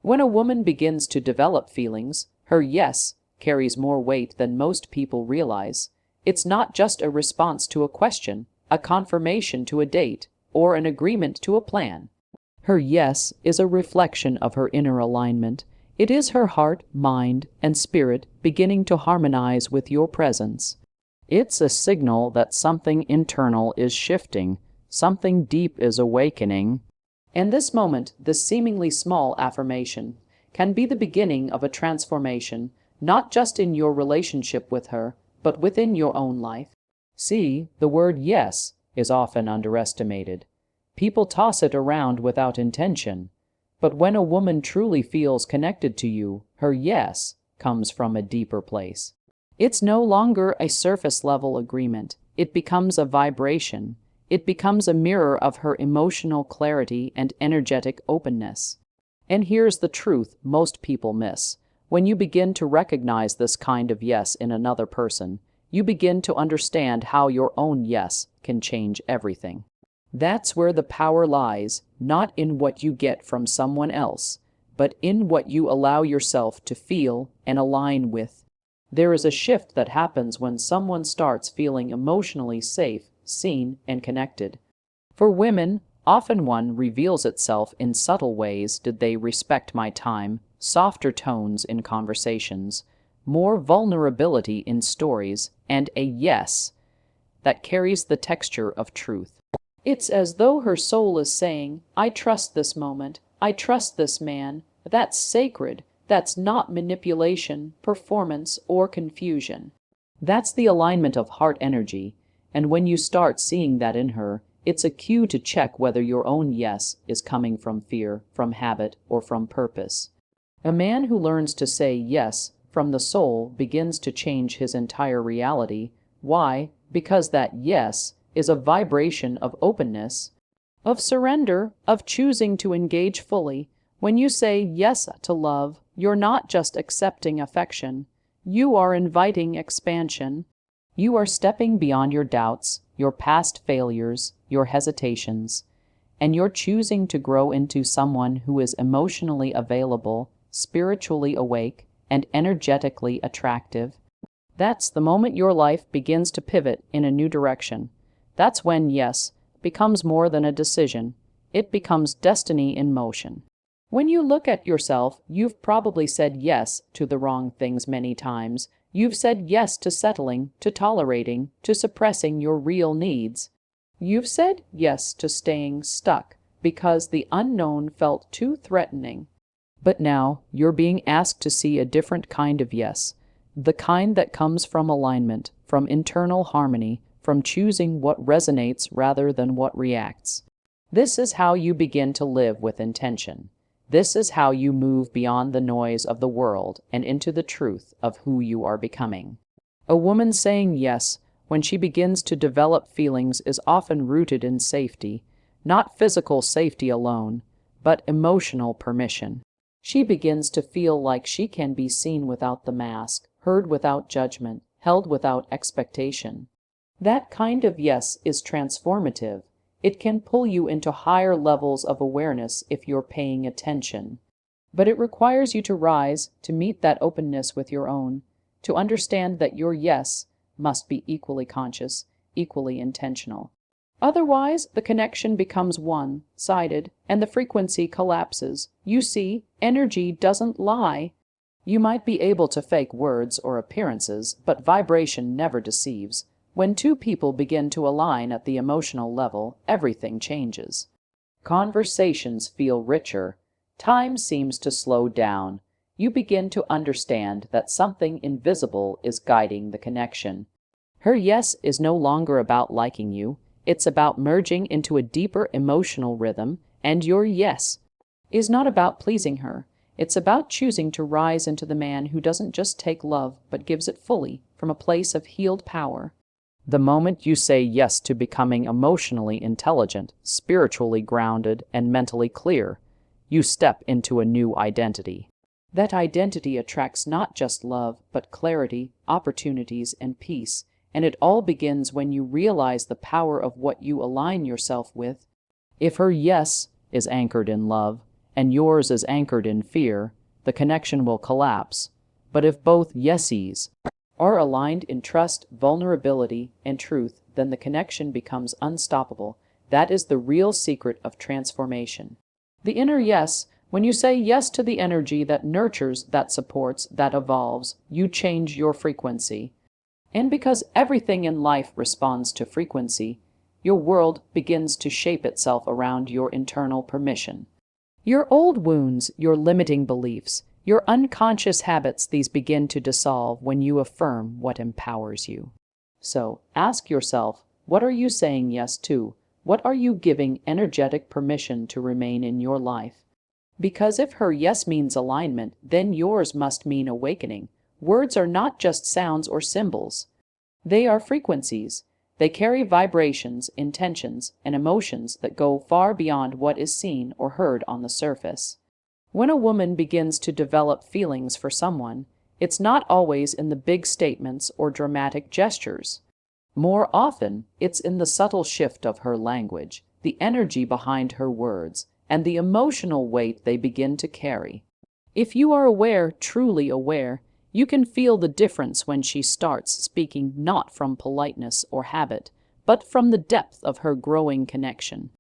When a woman begins to develop feelings, her yes carries more weight than most people realize. It's not just a response to a question, a confirmation to a date, or an agreement to a plan. Her yes is a reflection of her inner alignment. It is her heart, mind, and spirit beginning to harmonize with your presence. It's a signal that something internal is shifting, something deep is awakening. And this moment, this seemingly small affirmation, can be the beginning of a transformation, not just in your relationship with her, but within your own life. See, the word yes is often underestimated. People toss it around without intention. But when a woman truly feels connected to you, her yes comes from a deeper place. It's no longer a surface-level agreement. It becomes a vibration. It becomes a mirror of her emotional clarity and energetic openness. And here's the truth most people miss. When you begin to recognize this kind of yes in another person, you begin to understand how your own yes can change everything. That's where the power lies, not in what you get from someone else, but in what you allow yourself to feel and align with. There is a shift that happens when someone starts feeling emotionally safe, seen, and connected. For women, often one reveals itself in subtle ways. Did they respect my time? Softer tones in conversations, more vulnerability in stories, and a yes that carries the texture of truth. It's as though her soul is saying, I trust this moment, I trust this man. That's sacred. That's not manipulation, performance, or confusion. That's the alignment of heart energy, and when you start seeing that in her, it's a cue to check whether your own yes is coming from fear, from habit, or from purpose. A man who learns to say yes from the soul begins to change his entire reality. Why? Because that yes is a vibration of openness, of surrender, of choosing to engage fully. When you say yes to love, you're not just accepting affection. You are inviting expansion. You are stepping beyond your doubts, your past failures, your hesitations, and you're choosing to grow into someone who is emotionally available, spiritually awake, and energetically attractive. That's the moment your life begins to pivot in a new direction. That's when yes becomes more than a decision. It becomes destiny in motion. When you look at yourself, you've probably said yes to the wrong things many times. You've said yes to settling, to tolerating, to suppressing your real needs. You've said yes to staying stuck because the unknown felt too threatening. But now you're being asked to see a different kind of yes, the kind that comes from alignment, from internal harmony, from choosing what resonates rather than what reacts. This is how you begin to live with intention. This is how you move beyond the noise of the world and into the truth of who you are becoming. A woman saying yes when she begins to develop feelings is often rooted in safety, not physical safety alone, but emotional permission. She begins to feel like she can be seen without the mask, heard without judgment, held without expectation. That kind of yes is transformative. It can pull you into higher levels of awareness if you're paying attention. But it requires you to rise, to meet that openness with your own, to understand that your yes must be equally conscious, equally intentional. Otherwise, the connection becomes one-sided and the frequency collapses. You see, energy doesn't lie. You might be able to fake words or appearances, but vibration never deceives. When two people begin to align at the emotional level, everything changes. Conversations feel richer. Time seems to slow down. You begin to understand that something invisible is guiding the connection. Her yes is no longer about liking you. It's about merging into a deeper emotional rhythm, and your yes is not about pleasing her. It's about choosing to rise into the man who doesn't just take love, but gives it fully, from a place of healed power. The moment you say yes to becoming emotionally intelligent, spiritually grounded, and mentally clear, you step into a new identity. That identity attracts not just love, but clarity, opportunities, and peace, and it all begins when you realize the power of what you align yourself with. If her yes is anchored in love, and yours is anchored in fear, the connection will collapse. But if both yeses are aligned in trust, vulnerability, and truth, then the connection becomes unstoppable. That is the real secret of transformation. The inner yes, when you say yes to the energy that nurtures, that supports, that evolves, you change your frequency. And because everything in life responds to frequency, your world begins to shape itself around your internal permission. Your old wounds, your limiting beliefs, your unconscious habits, these begin to dissolve when you affirm what empowers you. So ask yourself, what are you saying yes to? What are you giving energetic permission to remain in your life? Because if her yes means alignment, then yours must mean awakening. Words are not just sounds or symbols. They are frequencies. They carry vibrations, intentions, and emotions that go far beyond what is seen or heard on the surface. When a woman begins to develop feelings for someone, it's not always in the big statements or dramatic gestures. More often, it's in the subtle shift of her language, the energy behind her words, and the emotional weight they begin to carry. If you are aware, truly aware, you can feel the difference when she starts speaking not from politeness or habit, but from the depth of her growing connection.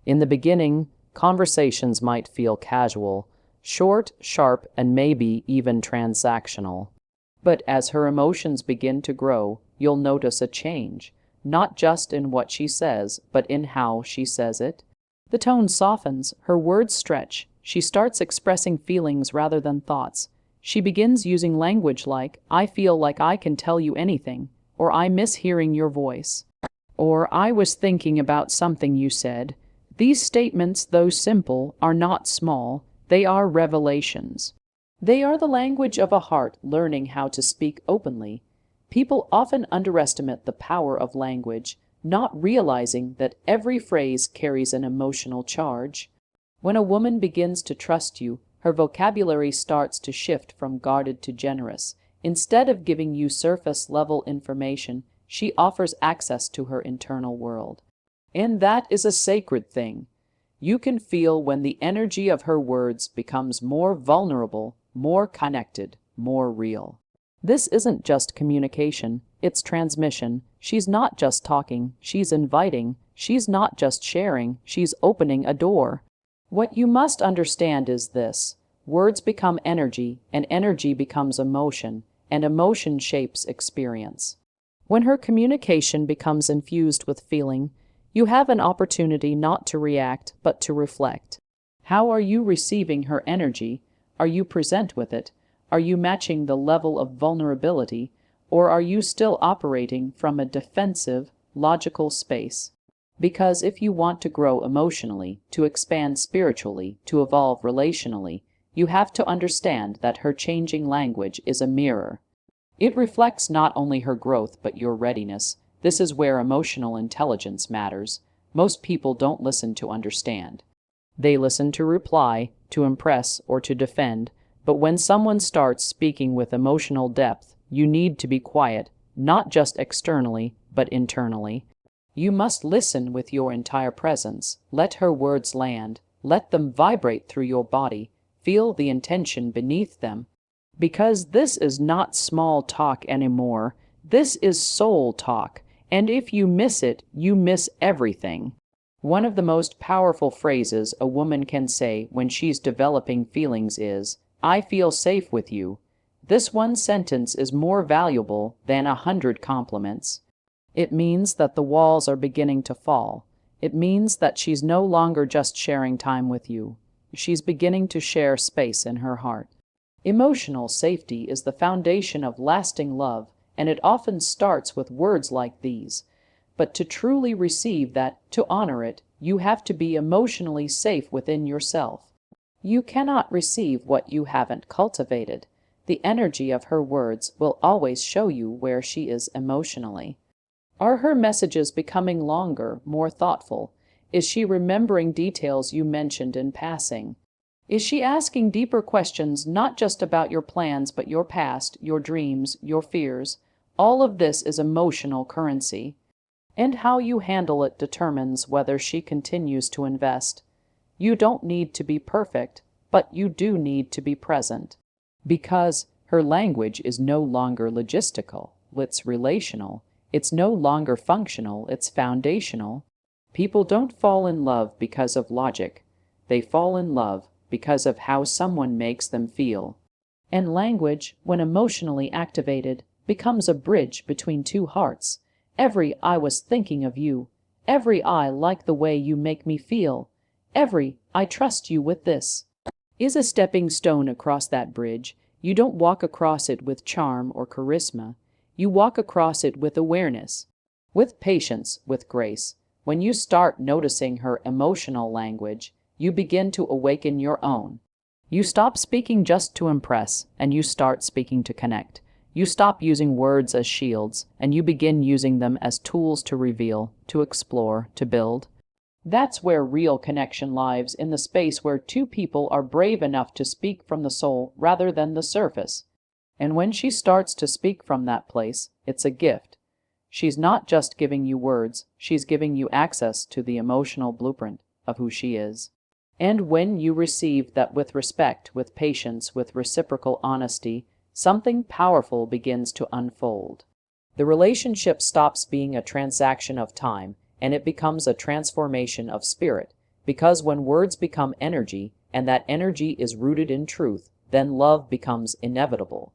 In the beginning, conversations might feel casual, short, sharp, and maybe even transactional. But as her emotions begin to grow, you'll notice a change, not just in what she says, but in how she says it. The tone softens, her words stretch, she starts expressing feelings rather than thoughts. She begins using language like, "I feel like I can tell you anything," or "I miss hearing your voice," or "I was thinking about something you said." These statements, though simple, are not small, they are revelations. They are the language of a heart learning how to speak openly. People often underestimate the power of language, not realizing that every phrase carries an emotional charge. When a woman begins to trust you, her vocabulary starts to shift from guarded to generous. Instead of giving you surface-level information, she offers access to her internal world. And that is a sacred thing. You can feel when the energy of her words becomes more vulnerable, more connected, more real. This isn't just communication, it's transmission. She's not just talking, she's inviting. She's not just sharing, she's opening a door. What you must understand is this: words become energy, and energy becomes emotion, and emotion shapes experience. When her communication becomes infused with feeling, you have an opportunity not to react, but to reflect. How are you receiving her energy? Are you present with it? Are you matching the level of vulnerability, or are you still operating from a defensive, logical space? Because if you want to grow emotionally, to expand spiritually, to evolve relationally, you have to understand that her changing language is a mirror. It reflects not only her growth but your readiness. This is where emotional intelligence matters. Most people don't listen to understand. They listen to reply, to impress, or to defend. But when someone starts speaking with emotional depth, you need to be quiet, not just externally, but internally. You must listen with your entire presence. Let her words land. Let them vibrate through your body. Feel the intention beneath them. Because this is not small talk anymore. This is soul talk. And if you miss it, you miss everything. One of the most powerful phrases a woman can say when she's developing feelings is, "I feel safe with you." This one sentence is more valuable than 100 compliments. It means that the walls are beginning to fall. It means that she's no longer just sharing time with you. She's beginning to share space in her heart. Emotional safety is the foundation of lasting love, and it often starts with words like these. But to truly receive that, to honor it, you have to be emotionally safe within yourself. You cannot receive what you haven't cultivated. The energy of her words will always show you where she is emotionally. Are her messages becoming longer, more thoughtful? Is she remembering details you mentioned in passing? Is she asking deeper questions, not just about your plans, but your past, your dreams, your fears? All of this is emotional currency. And how you handle it determines whether she continues to invest. You don't need to be perfect, but you do need to be present. Because her language is no longer logistical, it's relational. It's no longer functional, it's foundational. People don't fall in love because of logic. They fall in love because of how someone makes them feel. And language, when emotionally activated, becomes a bridge between two hearts. Every "I was thinking of you," every "I like the way you make me feel," every "I trust you with this," is a stepping stone across that bridge. You don't walk across it with charm or charisma. You walk across it with awareness, with patience, with grace. When you start noticing her emotional language, you begin to awaken your own. You stop speaking just to impress, and you start speaking to connect. You stop using words as shields, and you begin using them as tools to reveal, to explore, to build. That's where real connection lives, in the space where two people are brave enough to speak from the soul rather than the surface. And when she starts to speak from that place, it's a gift. She's not just giving you words, she's giving you access to the emotional blueprint of who she is. And when you receive that with respect, with patience, with reciprocal honesty, something powerful begins to unfold. The relationship stops being a transaction of time, and it becomes a transformation of spirit. Because when words become energy, and that energy is rooted in truth, then love becomes inevitable.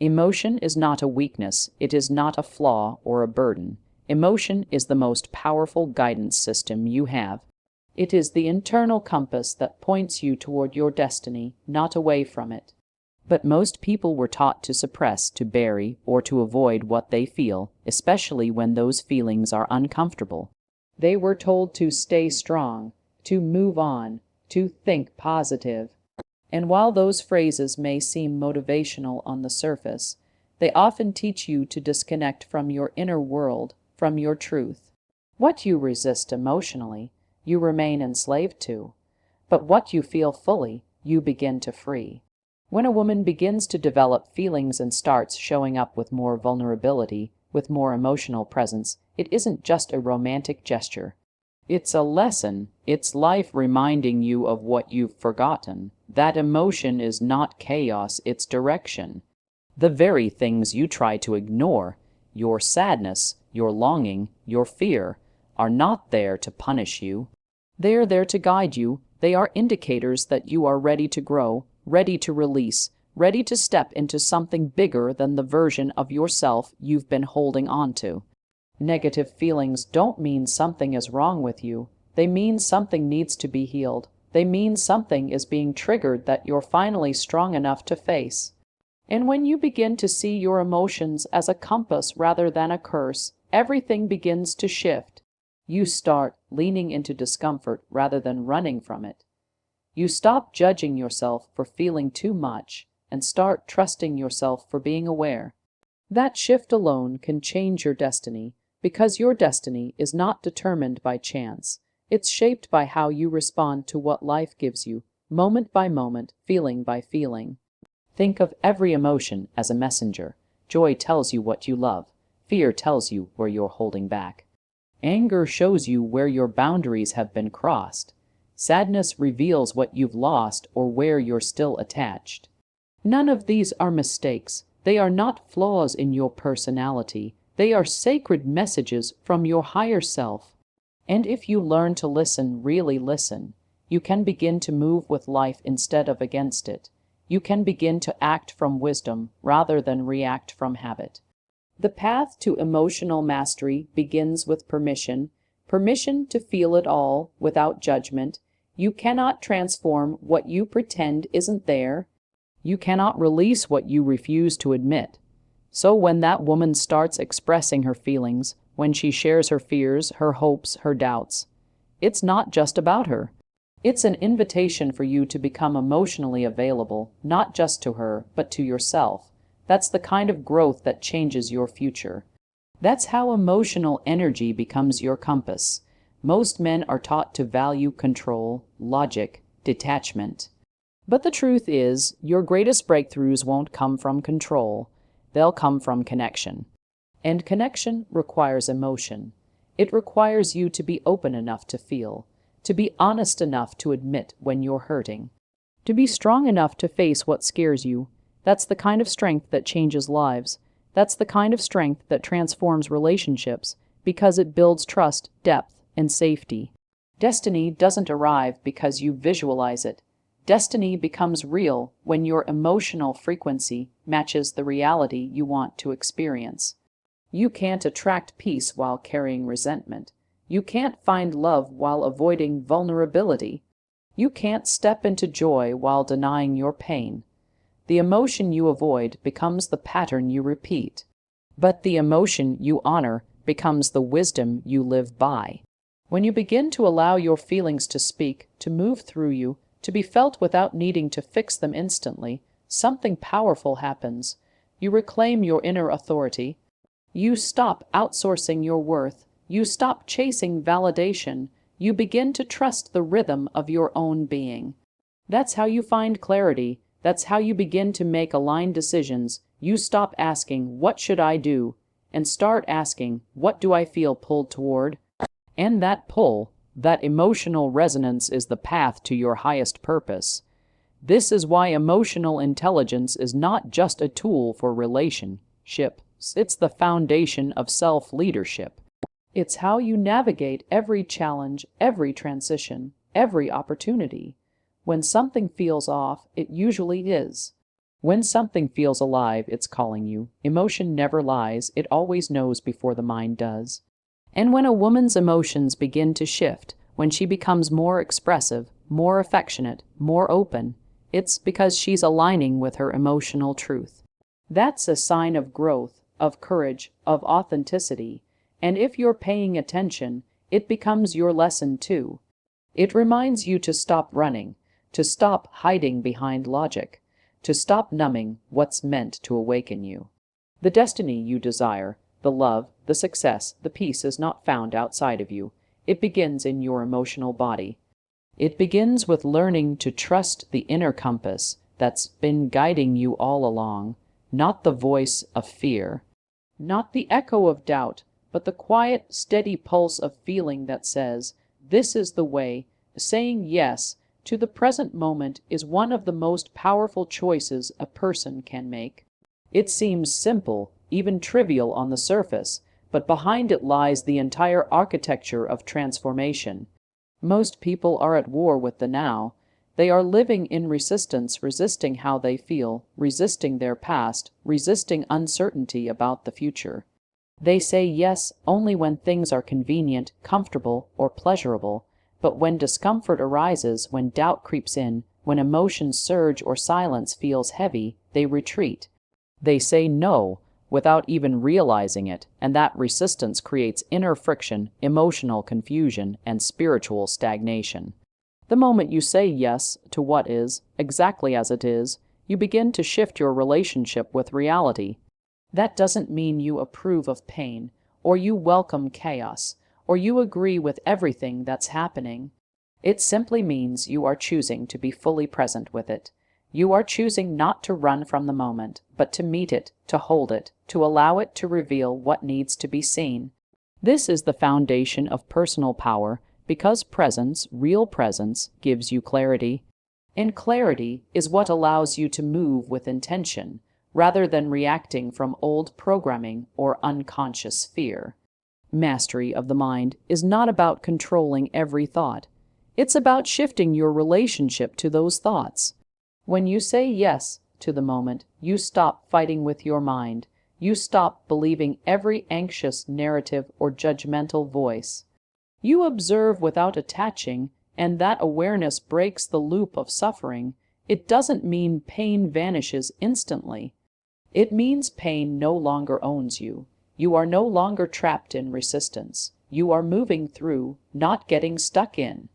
Emotion is not a weakness, it is not a flaw or a burden. Emotion is the most powerful guidance system you have. It is the internal compass that points you toward your destiny, not away from it. But most people were taught to suppress, to bury, or to avoid what they feel, especially when those feelings are uncomfortable. They were told to stay strong, to move on, to think positive. And while those phrases may seem motivational on the surface, they often teach you to disconnect from your inner world, from your truth. What you resist emotionally, you remain enslaved to. But what you feel fully, you begin to free. When a woman begins to develop feelings and starts showing up with more vulnerability, with more emotional presence, it isn't just a romantic gesture. It's a lesson. It's life reminding you of what you've forgotten. That emotion is not chaos, it's direction. The very things you try to ignore, your sadness, your longing, your fear, are not there to punish you. They are there to guide you. They are indicators that you are ready to grow, ready to release, ready to step into something bigger than the version of yourself you've been holding on to. Negative feelings don't mean something is wrong with you. They mean something needs to be healed. They mean something is being triggered that you're finally strong enough to face. And when you begin to see your emotions as a compass rather than a curse, everything begins to shift. You start leaning into discomfort rather than running from it. You stop judging yourself for feeling too much and start trusting yourself for being aware. That shift alone can change your destiny, because your destiny is not determined by chance. It's shaped by how you respond to what life gives you, moment by moment, feeling by feeling. Think of every emotion as a messenger. Joy tells you what you love. Fear tells you where you're holding back. Anger shows you where your boundaries have been crossed. Sadness reveals what you've lost or where you're still attached. None of these are mistakes. They are not flaws in your personality. They are sacred messages from your higher self. And if you learn to listen, really listen, you can begin to move with life instead of against it. You can begin to act from wisdom rather than react from habit. The path to emotional mastery begins with permission, permission to feel it all without judgment. You cannot transform what you pretend isn't there. You cannot release what you refuse to admit. So when that woman starts expressing her feelings, when she shares her fears, her hopes, her doubts, it's not just about her. It's an invitation for you to become emotionally available, not just to her, but to yourself. That's the kind of growth that changes your future. That's how emotional energy becomes your compass. Most men are taught to value control, logic, detachment. But the truth is, your greatest breakthroughs won't come from control. They'll come from connection. And connection requires emotion. It requires you to be open enough to feel, to be honest enough to admit when you're hurting. To be strong enough to face what scares you. That's the kind of strength that changes lives. That's the kind of strength that transforms relationships, because it builds trust, depth, and safety. Destiny doesn't arrive because you visualize it. Destiny becomes real when your emotional frequency matches the reality you want to experience. You can't attract peace while carrying resentment. You can't find love while avoiding vulnerability. You can't step into joy while denying your pain. The emotion you avoid becomes the pattern you repeat. But the emotion you honor becomes the wisdom you live by. When you begin to allow your feelings to speak, to move through you, to be felt without needing to fix them instantly, something powerful happens. You reclaim your inner authority. You stop outsourcing your worth. You stop chasing validation. You begin to trust the rhythm of your own being. That's how you find clarity. That's how you begin to make aligned decisions. You stop asking, "What should I do?" and start asking, "What do I feel pulled toward?" And that pull, that emotional resonance is the path to your highest purpose. This is why emotional intelligence is not just a tool for relationship. It's the foundation of self-leadership. It's how you navigate every challenge, every transition, every opportunity. When something feels off, it usually is. When something feels alive, it's calling you. Emotion never lies, it always knows before the mind does. And when a woman's emotions begin to shift, when she becomes more expressive, more affectionate, more open, it's because she's aligning with her emotional truth. That's a sign of growth, of courage, of authenticity. And if you're paying attention, it becomes your lesson too. It reminds you to stop running, to stop hiding behind logic, to stop numbing what's meant to awaken you. The destiny you desire, the love, the success, the peace is not found outside of you. It begins in your emotional body. It begins with learning to trust the inner compass that's been guiding you all along, not the voice of fear, not the echo of doubt, but the quiet, steady pulse of feeling that says, "This is the way." Saying yes to the present moment is one of the most powerful choices a person can make. It seems simple, even trivial on the surface, but behind it lies the entire architecture of transformation. Most people are at war with the now. They are living in resistance, resisting how they feel, resisting their past, resisting uncertainty about the future. They say yes only when things are convenient, comfortable, or pleasurable, but when discomfort arises, when doubt creeps in, when emotions surge or silence feels heavy, they retreat. They say no without even realizing it, and that resistance creates inner friction, emotional confusion, and spiritual stagnation. The moment you say yes to what is, exactly as it is, you begin to shift your relationship with reality. That doesn't mean you approve of pain, or you welcome chaos, or you agree with everything that's happening. It simply means you are choosing to be fully present with it. You are choosing not to run from the moment, but to meet it, to hold it, to allow it to reveal what needs to be seen. This is the foundation of personal power, because presence, real presence, gives you clarity. And clarity is what allows you to move with intention, rather than reacting from old programming or unconscious fear. Mastery of the mind is not about controlling every thought. It's about shifting your relationship to those thoughts. When you say yes to the moment, you stop fighting with your mind. You stop believing every anxious narrative or judgmental voice. You observe without attaching, and that awareness breaks the loop of suffering. It doesn't mean pain vanishes instantly. It means pain no longer owns you. You are no longer trapped in resistance. You are moving through, not getting stuck in.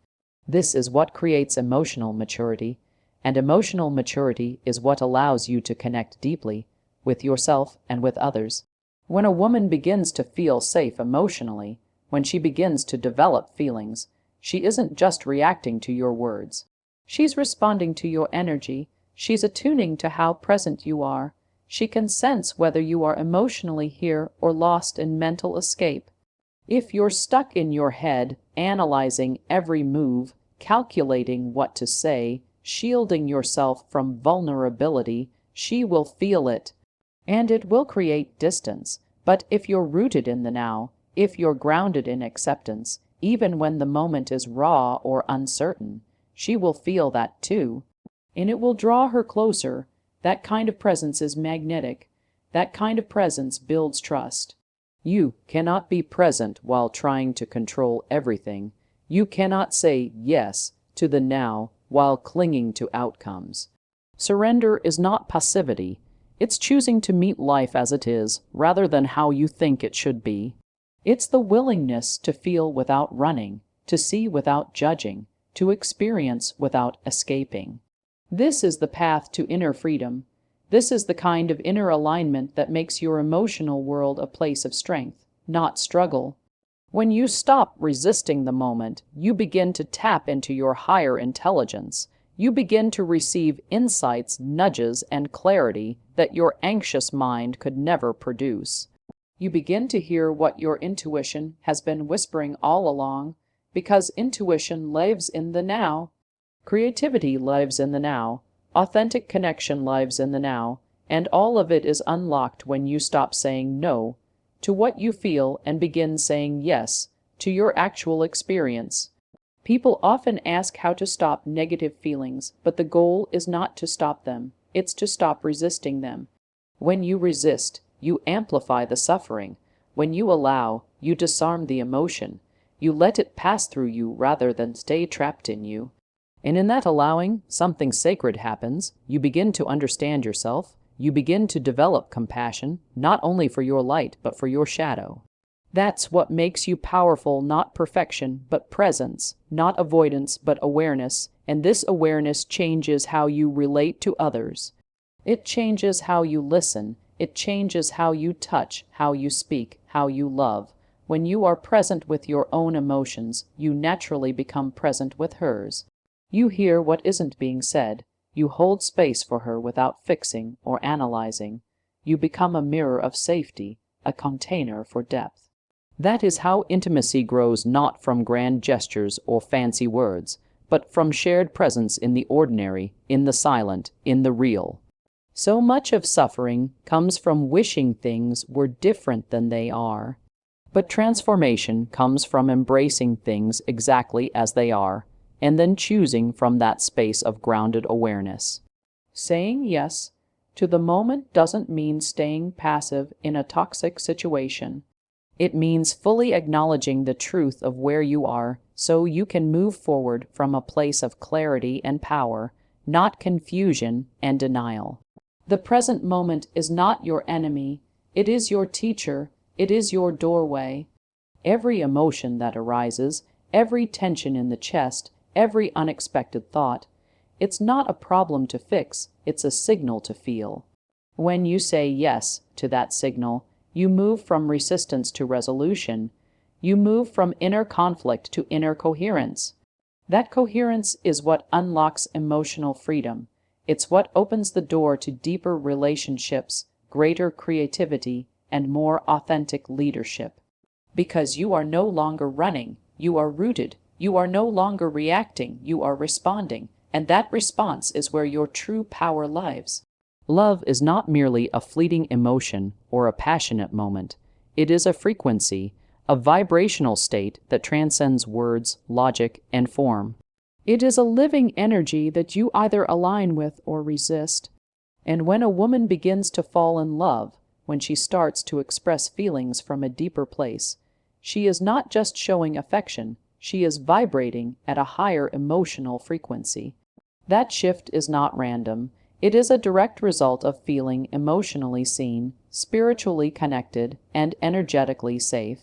This is what creates emotional maturity, and emotional maturity is what allows you to connect deeply with yourself and with others. When a woman begins to feel safe emotionally, when she begins to develop feelings, she isn't just reacting to your words. She's responding to your energy. She's attuning to how present you are. She can sense whether you are emotionally here or lost in mental escape. If you're stuck in your head, analyzing every move, calculating what to say, shielding yourself from vulnerability, she will feel it. And it will create distance. But if you're rooted in the now, if you're grounded in acceptance, even when the moment is raw or uncertain, she will feel that too. And it will draw her closer. That kind of presence is magnetic. That kind of presence builds trust. You cannot be present while trying to control everything. You cannot say yes to the now while clinging to outcomes. Surrender is not passivity. It's choosing to meet life as it is, rather than how you think it should be. It's the willingness to feel without running, to see without judging, to experience without escaping. This is the path to inner freedom. This is the kind of inner alignment that makes your emotional world a place of strength, not struggle. When you stop resisting the moment, you begin to tap into your higher intelligence. You begin to receive insights, nudges, and clarity that your anxious mind could never produce. You begin to hear what your intuition has been whispering all along, because intuition lives in the now. Creativity lives in the now. Authentic connection lives in the now, and all of it is unlocked when you stop saying no to what you feel and begin saying yes to your actual experience. People often ask how to stop negative feelings, but the goal is not to stop them, it's to stop resisting them. When you resist, you amplify the suffering. When you allow, you disarm the emotion. You let it pass through you rather than stay trapped in you. And in that allowing, something sacred happens. You begin to understand yourself. You begin to develop compassion, not only for your light, but for your shadow. That's what makes you powerful, not perfection, but presence, not avoidance, but awareness. And this awareness changes how you relate to others. It changes how you listen. It changes how you touch, how you speak, how you love. When you are present with your own emotions, you naturally become present with hers. You hear what isn't being said. You hold space for her without fixing or analyzing. You become a mirror of safety, a container for depth. That is how intimacy grows, not from grand gestures or fancy words, but from shared presence in the ordinary, in the silent, in the real. So much of suffering comes from wishing things were different than they are. But transformation comes from embracing things exactly as they are, and then choosing from that space of grounded awareness. Saying yes to the moment doesn't mean staying passive in a toxic situation. It means fully acknowledging the truth of where you are so you can move forward from a place of clarity and power, not confusion and denial. The present moment is not your enemy. It is your teacher. It is your doorway. Every emotion that arises, every tension in the chest, every unexpected thought, it's not a problem to fix, it's a signal to feel. When you say yes to that signal, you move from resistance to resolution. You move from inner conflict to inner coherence. That coherence is what unlocks emotional freedom. It's what opens the door to deeper relationships, greater creativity, and more authentic leadership. Because you are no longer running, you are rooted. You are no longer reacting, you are responding, and that response is where your true power lies. Love is not merely a fleeting emotion or a passionate moment. It is a frequency, a vibrational state that transcends words, logic, and form. It is a living energy that you either align with or resist. And when a woman begins to fall in love, when she starts to express feelings from a deeper place, she is not just showing affection, she is vibrating at a higher emotional frequency. That shift is not random. It is a direct result of feeling emotionally seen, spiritually connected, and energetically safe.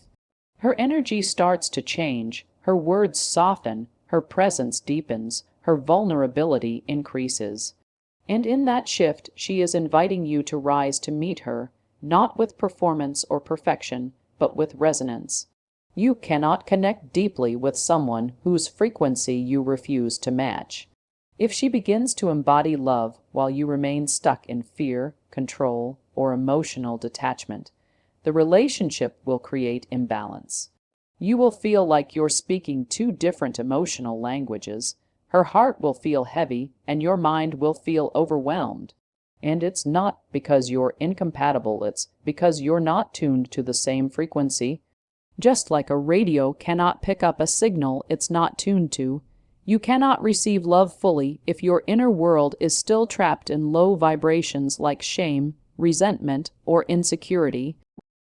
Her energy starts to change, her words soften, her presence deepens, her vulnerability increases. And in that shift, she is inviting you to rise to meet her, not with performance or perfection, but with resonance. You cannot connect deeply with someone whose frequency you refuse to match. If she begins to embody love while you remain stuck in fear, control, or emotional detachment, the relationship will create imbalance. You will feel like you're speaking two different emotional languages, Her heart will feel heavy, and your mind will feel overwhelmed. And it's not because you're incompatible, it's because you're not tuned to the same frequency. Just like a radio cannot pick up a signal it's not tuned to, you cannot receive love fully if your inner world is still trapped in low vibrations like shame, resentment, or insecurity.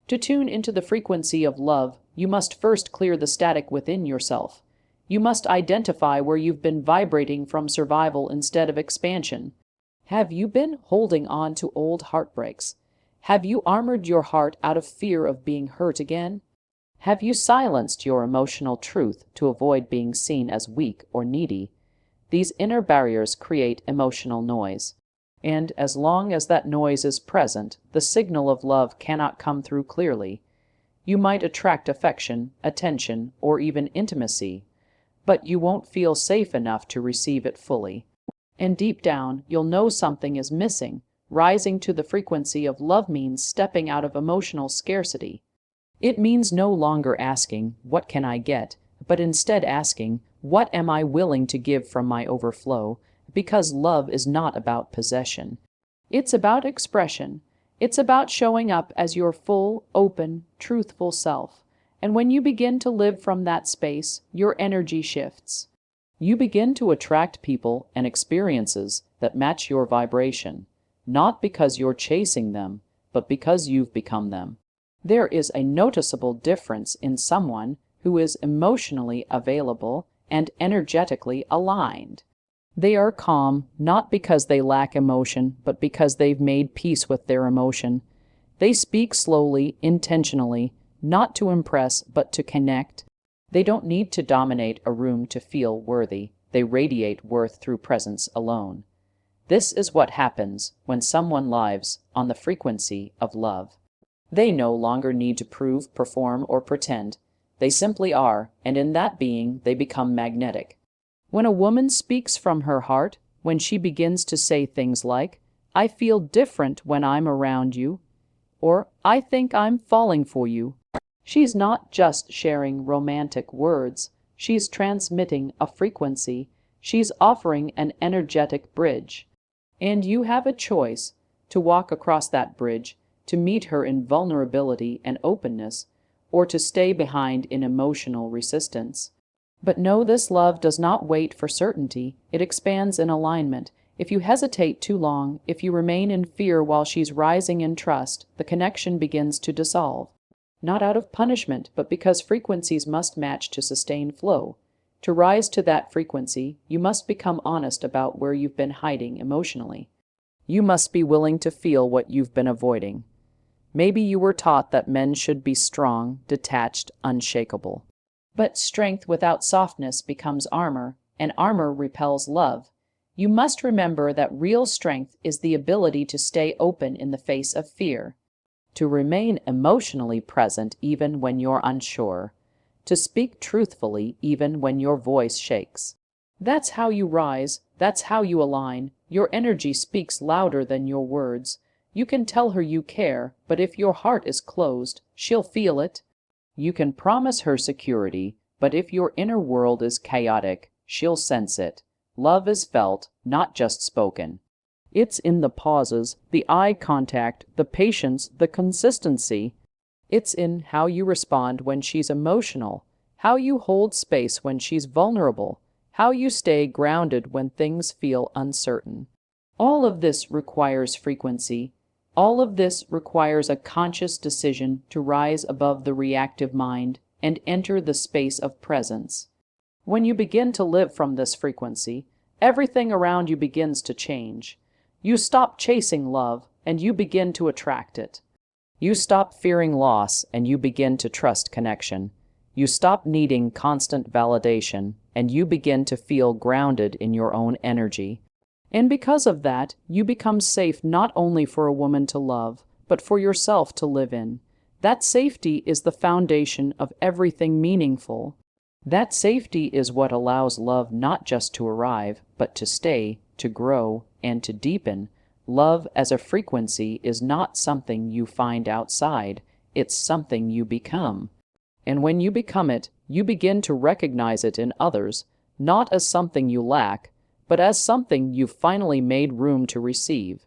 To tune into the frequency of love, you must first clear the static within yourself. You must identify where you've been vibrating from survival instead of expansion. Have you been holding on to old heartbreaks? Have you armored your heart out of fear of being hurt again? Have you silenced your emotional truth to avoid being seen as weak or needy? These inner barriers create emotional noise. And as long as that noise is present, the signal of love cannot come through clearly. You might attract affection, attention, or even intimacy, but you won't feel safe enough to receive it fully. And deep down, you'll know something is missing. Rising to the frequency of love means stepping out of emotional scarcity. It means no longer asking, "What can I get?" but instead asking, "What am I willing to give from my overflow?" Because love is not about possession. It's about expression. It's about showing up as your full, open, truthful self. And when you begin to live from that space, your energy shifts. You begin to attract people and experiences that match your vibration, not because you're chasing them, but because you've become them. There is a noticeable difference in someone who is emotionally available and energetically aligned. They are calm, not because they lack emotion, but because they've made peace with their emotion. They speak slowly, intentionally, not to impress, but to connect. They don't need to dominate a room to feel worthy. They radiate worth through presence alone. This is what happens when someone lives on the frequency of love. They no longer need to prove, perform, or pretend. They simply are, and in that being, they become magnetic. When a woman speaks from her heart, when she begins to say things like, "I feel different when I'm around you," or "I think I'm falling for you," she's not just sharing romantic words. She's transmitting a frequency. She's offering an energetic bridge. And you have a choice to walk across that bridge, to meet her in vulnerability and openness, or to stay behind in emotional resistance. But know this: love does not wait for certainty. It expands in alignment. If you hesitate too long, if you remain in fear while she's rising in trust, the connection begins to dissolve. Not out of punishment, but because frequencies must match to sustain flow. To rise to that frequency, you must become honest about where you've been hiding emotionally. You must be willing to feel what you've been avoiding. Maybe you were taught that men should be strong, detached, unshakable. But strength without softness becomes armor, and armor repels love. You must remember that real strength is the ability to stay open in the face of fear, to remain emotionally present even when you're unsure, to speak truthfully even when your voice shakes. That's how you rise, that's how you align. Your energy speaks louder than your words. You can tell her you care, but if your heart is closed, she'll feel it. You can promise her security, but if your inner world is chaotic, she'll sense it. Love is felt, not just spoken. It's in the pauses, the eye contact, the patience, the consistency. It's in how you respond when she's emotional, how you hold space when she's vulnerable, how you stay grounded when things feel uncertain. All of this requires frequency. All of this requires a conscious decision to rise above the reactive mind and enter the space of presence. When you begin to live from this frequency, everything around you begins to change. You stop chasing love, and you begin to attract it. You stop fearing loss, and you begin to trust connection. You stop needing constant validation, and you begin to feel grounded in your own energy. And because of that, you become safe not only for a woman to love, but for yourself to live in. That safety is the foundation of everything meaningful. That safety is what allows love not just to arrive, but to stay, to grow, and to deepen. Love as a frequency is not something you find outside, it's something you become. And when you become it, you begin to recognize it in others, not as something you lack, but as something you've finally made room to receive.